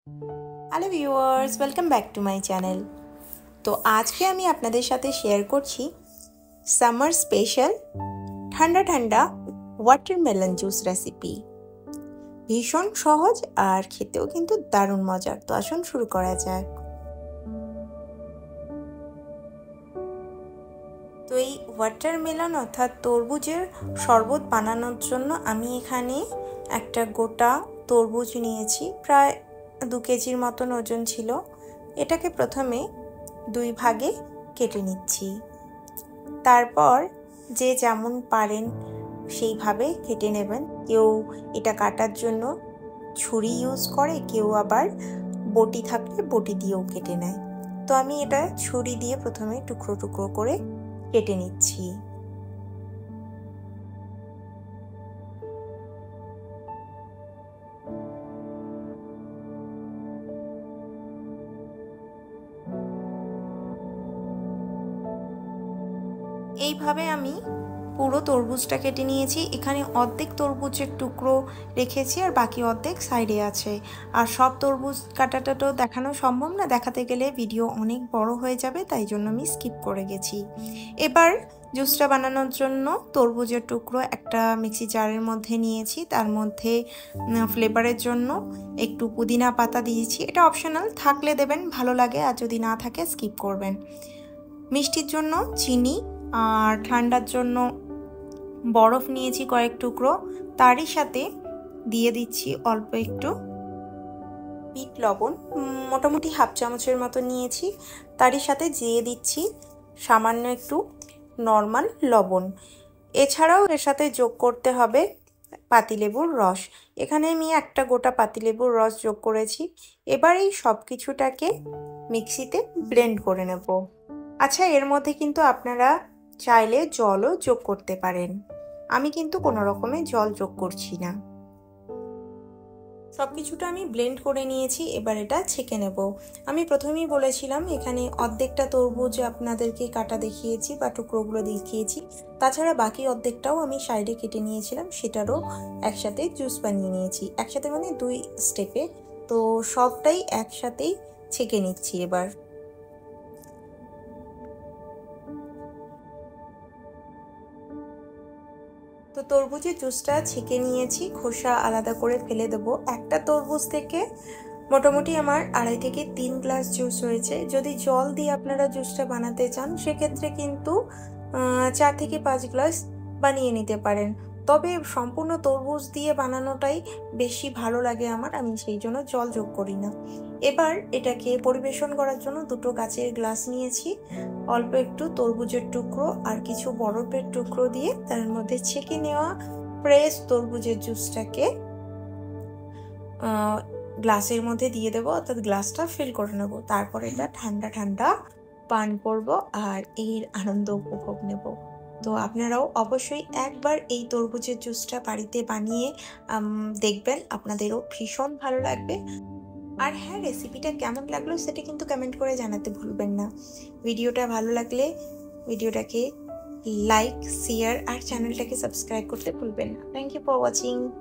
Hello viewers, welcome back to my channel. তো আজকে আমি আপনাদের সাথে শেয়ার করছি সামার স্পেশাল ঠান্ডা ঠান্ডা ওয়াটারমেলন জুস রেসিপি। ভীষণ সহজ আর খেতেও কিন্তু দারুণ মজার। তো আসুন শুরু করা যাক। তো এই ওয়াটারমেলন অর্থাৎ তরমুজের শরবত বানানোর জন্য আমি এখানে একটা গোটা তরমুজ নিয়েছি, প্রায় 2 কেজির মতন ওজন ছিল। এটাকে প্রথমে 2 ভাগে কেটে নিচ্ছি। তারপর যে যেমন পারেন সেইভাবে কেটে নেবেন। কেউ এটা কাটার জন্য ছুরি ইউজ করে, কেউ আবার বটি থাকলে বটি দিয়েও কেটে নেয়। তো আমি এটা ছুরি দিয়ে প্রথমে টুকরো টুকরো করে কেটে নিচ্ছি। এইভাবে আমি পুরো তরমুজটা কেটে নিয়েছি। এখানে অর্ধেক তরমুজের টুকরো রেখেছি আর বাকি অর্ধেক সাইডে আছে। আর সব তরমুজ কাটাটা তো দেখানো সম্ভব না, দেখাতে গেলে ভিডিও অনেক বড় হয়ে যাবে, তাই জন্য আমি স্কিপ করে গেছি। এবার জুসটা বানানোর জন্য তরমুজের টুকরো একটা মিক্সি জারের মধ্যে নিয়েছি। তার মধ্যে ফ্লেভারের জন্য একটু পুদিনা পাতা দিয়েছি। এটা অপশনাল, থাকলে দেবেন, ভালো লাগে, আর যদি না থাকে স্কিপ করবেন। মিষ্টির জন্য চিনি আর ঠান্ডার জন্য বরফ নিয়েছি কয়েক টুকরো। তারই সাথে দিয়ে দিচ্ছি অল্প একটু বিট লবণ, মোটামুটি হাফ চামচের মতো নিয়েছি। তারই সাথে দিয়ে দিচ্ছি সামান্য একটু নর্মাল লবণ। এছাড়াও এর সাথে যোগ করতে হবে পাতিলেবুর রস। এখানে আমি একটা গোটা পাতিলেবুর রস যোগ করেছি। এবার এই সব কিছুটাকে মিক্সিতে ব্লেন্ড করে নেব। আচ্ছা, এর মধ্যে কিন্তু আপনারা চাইলে জলও যোগ করতে পারেন। আমি কিন্তু কোনো রকমের জল যোগ করছি না। সব কিছুটা আমি ব্লেন্ড করে নিয়েছি। এবার এটা ছেঁকে নেব। আমি প্রথমেই বলেছিলাম এখানে অর্ধেকটা তরমুজ আপনাদেরকে কাটা দেখিয়েছি বা টুকরোগুলো দেখিয়েছি, তাছাড়া বাকি অর্ধেকটাও আমি সাইডে কেটে নিয়েছিলাম, সেটারও একসাথে জুস বানিয়ে নিয়েছি। একসাথে মানে 2 স্টেপে। তো সবটাই একসাথেই ছেঁকে নিচ্ছি এবার। তো তরমুজের জুসটা ছেঁকে নিয়েছি, খোসা আলাদা করে ফেলে দেবো। একটা তরমুজ থেকে মোটামুটি আমার 2.5 থেকে 3 গ্লাস জুস হয়েছে। যদি জল দিয়ে আপনারা জুসটা বানাতে চান সেক্ষেত্রে কিন্তু 4 থেকে 5 গ্লাস বানিয়ে নিতে পারেন। তবে সম্পূর্ণ তরমুজ দিয়ে বানানোটাই বেশি ভালো লাগে আমার, আমি সেই জন্য জল যোগ করি না। এবার এটাকে পরিবেশন করার জন্য 2টো কাচের গ্লাস নিয়েছি। অল্প একটু তরমুজের টুকরো আর কিছু বরফের টুকরো দিয়ে তার মধ্যে ছেঁকে নেওয়া ফ্রেশ তরমুজের জুসটাকে গ্লাসের মধ্যে দিয়ে দেবো, অর্থাৎ গ্লাসটা ফিল করে নেব। তারপর এটা ঠান্ডা ঠান্ডা পান করব আর এর আনন্দ উপভোগ নেব। তো আপনারাও অবশ্যই একবার এই তরমুজের জুসটা বাড়িতে বানিয়ে দেখবেন, আপনাদেরও ভীষণ ভালো লাগবে। আর হ্যাঁ, রেসিপিটা কেমন লাগলো সেটা কিন্তু কমেন্ট করে জানাতে ভুলবেন না। ভিডিওটা ভালো লাগলে ভিডিওটাকে লাইক, শেয়ার আর চ্যানেলটাকে সাবস্ক্রাইব করতে ভুলবেন না। Thank you for watching.